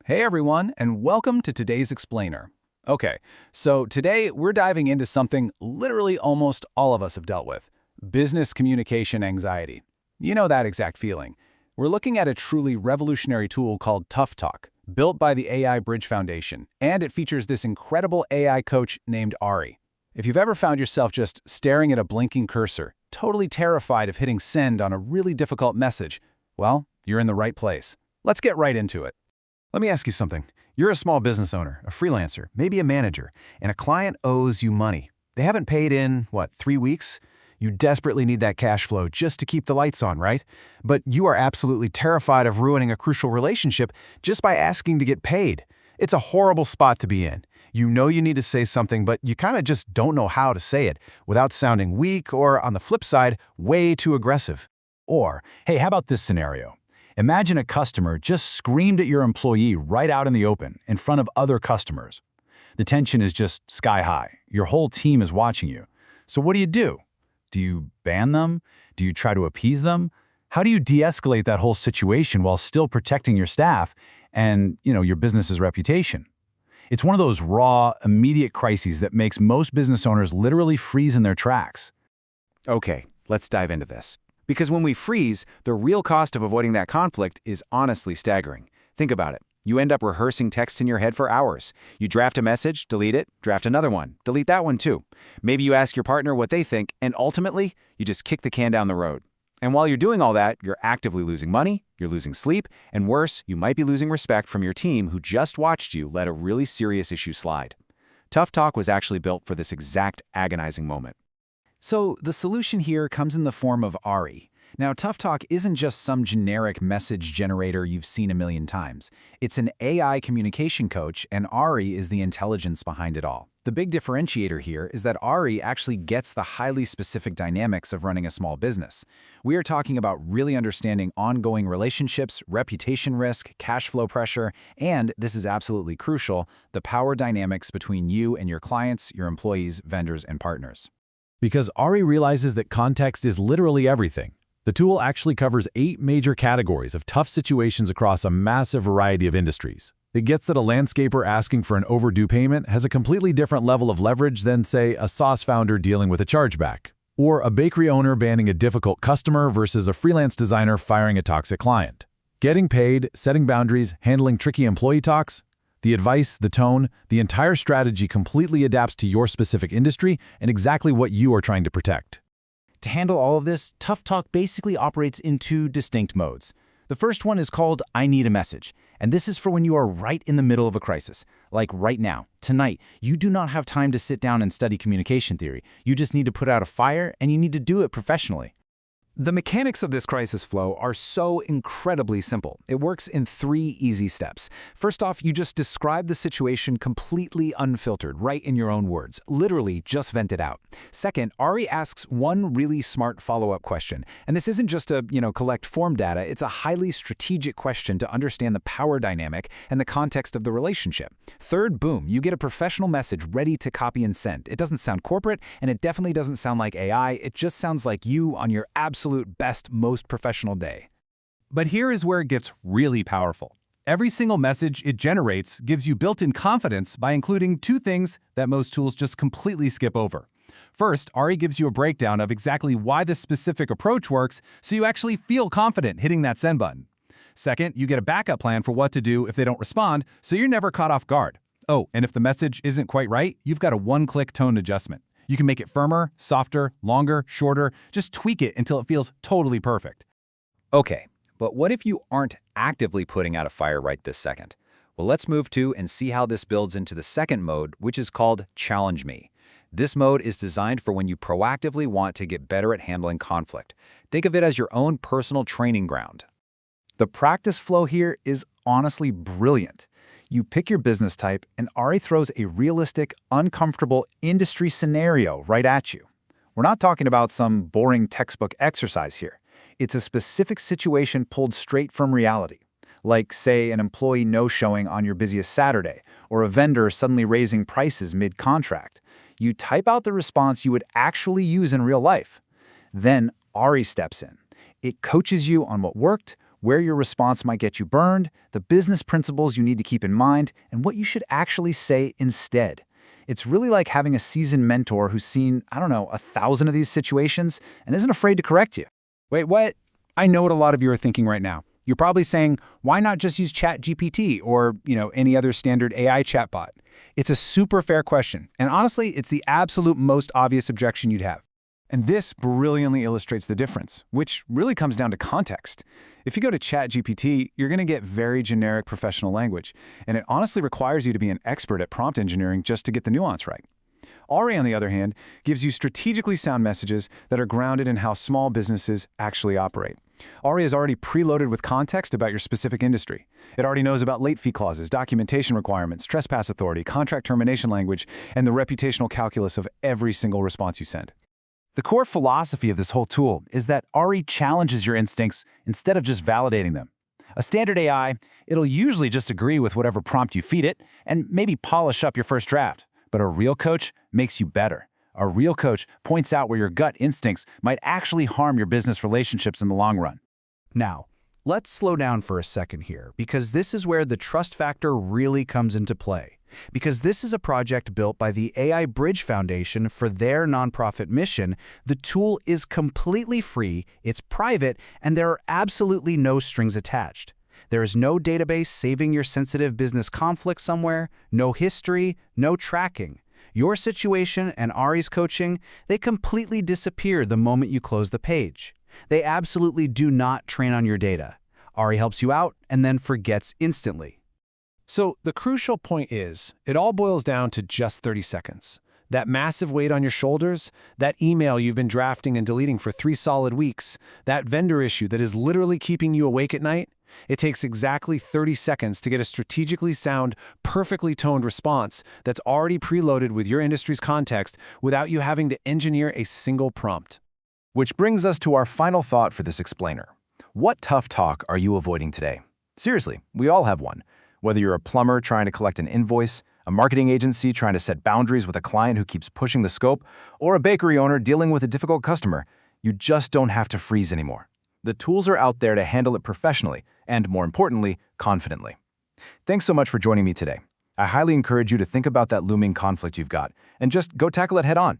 Hey everyone, and welcome to today's Explainer. Okay, so today we're diving into something literally almost all of us have dealt with: business communication anxiety. You know that exact feeling. We're looking at a truly revolutionary tool called Tough Talk, built by the AI Bridge Foundation, and it features this incredible AI coach named Ari. If you've ever found yourself just staring at a blinking cursor, totally terrified of hitting send on a really difficult message, well, you're in the right place. Let's get right into it. Let me ask you something. You're a small business owner, a freelancer, maybe a manager, and a client owes you money. They haven't paid in, 3 weeks? You desperately need that cash flow just to keep the lights on, right? But you are absolutely terrified of ruining a crucial relationship just by asking to get paid. It's a horrible spot to be in. You know you need to say something, but you kind of just don't know how to say it without sounding weak or, on the flip side, way too aggressive. Or, hey, how about this scenario? Imagine a customer just screamed at your employee right out in the open, in front of other customers. The tension is just sky high. Your whole team is watching you. So what do? Do you ban them? Do you try to appease them? How do you de-escalate that whole situation while still protecting your staff and, your business's reputation? It's one of those raw, immediate crises that makes most business owners literally freeze in their tracks. Okay, let's dive into this. Because when we freeze, the real cost of avoiding that conflict is honestly staggering. Think about it. You end up rehearsing texts in your head for hours. You draft a message, delete it, draft another one, delete that one too. Maybe you ask your partner what they think, and ultimately, you just kick the can down the road. And while you're doing all that, you're actively losing money, you're losing sleep, and worse, you might be losing respect from your team who just watched you let a really serious issue slide. Tough Talk was actually built for this exact agonizing moment. So the solution here comes in the form of Ari. Now, Tough Talk isn't just some generic message generator you've seen a million times. It's an AI communication coach, and Ari is the intelligence behind it all. The big differentiator here is that Ari actually gets the highly specific dynamics of running a small business. We are talking about really understanding ongoing relationships, reputation risk, cash flow pressure, and, this is absolutely crucial, the power dynamics between you and your clients, your employees, vendors, and partners. Because Ari realizes that context is literally everything. The tool actually covers 8 major categories of tough situations across a massive variety of industries. It gets that a landscaper asking for an overdue payment has a completely different level of leverage than, say, a sauce founder dealing with a chargeback, or a bakery owner banning a difficult customer versus a freelance designer firing a toxic client. Getting paid, setting boundaries, handling tricky employee talks, the advice, the tone, the entire strategy completely adapts to your specific industry and exactly what you are trying to protect. To handle all of this, Tough Talk basically operates in 2 distinct modes. The first one is called I Need a Message, and this is for when you are right in the middle of a crisis. Like right now, tonight, you do not have time to sit down and study communication theory. You just need to put out a fire, and you need to do it professionally. The mechanics of this crisis flow are so incredibly simple. It works in 3 easy steps. First off, you just describe the situation completely unfiltered, right in your own words. Literally, just vent it out. Second, Ari asks one really smart follow-up question. And this isn't just a, collect form data. It's a highly strategic question to understand the power dynamic and the context of the relationship. Third, boom, you get a professional message ready to copy and send. It doesn't sound corporate, and it definitely doesn't sound like AI. It just sounds like you on your absolute best, most professional day. But here is where it gets really powerful. Every single message it generates gives you built-in confidence by including 2 things that most tools just completely skip over. First, Ari gives you a breakdown of exactly why this specific approach works, so you actually feel confident hitting that send button. Second, you get a backup plan for what to do if they don't respond, so you're never caught off guard. Oh, and if the message isn't quite right, you've got a one-click tone adjustment. You can make it firmer, softer, longer, shorter, just tweak it until it feels totally perfect. Okay, but what if you aren't actively putting out a fire right this second? Well, let's move to and see how this builds into the second mode, which is called Challenge Me. This mode is designed for when you proactively want to get better at handling conflict. Think of it as your own personal training ground. The practice flow here is honestly brilliant. You pick your business type, and Ari throws a realistic, uncomfortable industry scenario right at you. We're not talking about some boring textbook exercise here. It's a specific situation pulled straight from reality. Like, say, an employee no-showing on your busiest Saturday, or a vendor suddenly raising prices mid-contract. You type out the response you would actually use in real life. Then Ari steps in. It coaches you on what worked, where your response might get you burned, the business principles you need to keep in mind, and what you should actually say instead. It's really like having a seasoned mentor who's seen, 1,000 of these situations and isn't afraid to correct you. Wait, what? I know what a lot of you are thinking right now. You're probably saying, why not just use ChatGPT or, any other standard AI chatbot? It's a super fair question, and honestly, it's the absolute most obvious objection you'd have. And this brilliantly illustrates the difference, which really comes down to context. If you go to ChatGPT, you're going to get very generic professional language, and it honestly requires you to be an expert at prompt engineering just to get the nuance right. Ari, on the other hand, gives you strategically sound messages that are grounded in how small businesses actually operate. Ari is already preloaded with context about your specific industry. It already knows about late fee clauses, documentation requirements, trespass authority, contract termination language, and the reputational calculus of every single response you send. The core philosophy of this whole tool is that Ari challenges your instincts instead of just validating them. A standard AI, it'll usually just agree with whatever prompt you feed it and maybe polish up your first draft. But a real coach makes you better. A real coach points out where your gut instincts might actually harm your business relationships in the long run. Now, let's slow down for a second here, because this is where the trust factor really comes into play. Because this is a project built by the AI Bridge Foundation for their nonprofit mission, the tool is completely free, it's private, and there are absolutely no strings attached. There is no database saving your sensitive business conflict somewhere, no history, no tracking. Your situation and Ari's coaching, they completely disappear the moment you close the page. They absolutely do not train on your data. Ari helps you out and then forgets instantly. So the crucial point is, it all boils down to just 30 seconds. That massive weight on your shoulders, that email you've been drafting and deleting for 3 solid weeks, that vendor issue that is literally keeping you awake at night, it takes exactly 30 seconds to get a strategically sound, perfectly toned response that's already preloaded with your industry's context without you having to engineer a single prompt. Which brings us to our final thought for this explainer. What tough talk are you avoiding today? Seriously, we all have one. Whether you're a plumber trying to collect an invoice, a marketing agency trying to set boundaries with a client who keeps pushing the scope, or a bakery owner dealing with a difficult customer, you just don't have to freeze anymore. The tools are out there to handle it professionally and, more importantly, confidently. Thanks so much for joining me today. I highly encourage you to think about that looming conflict you've got and just go tackle it head on.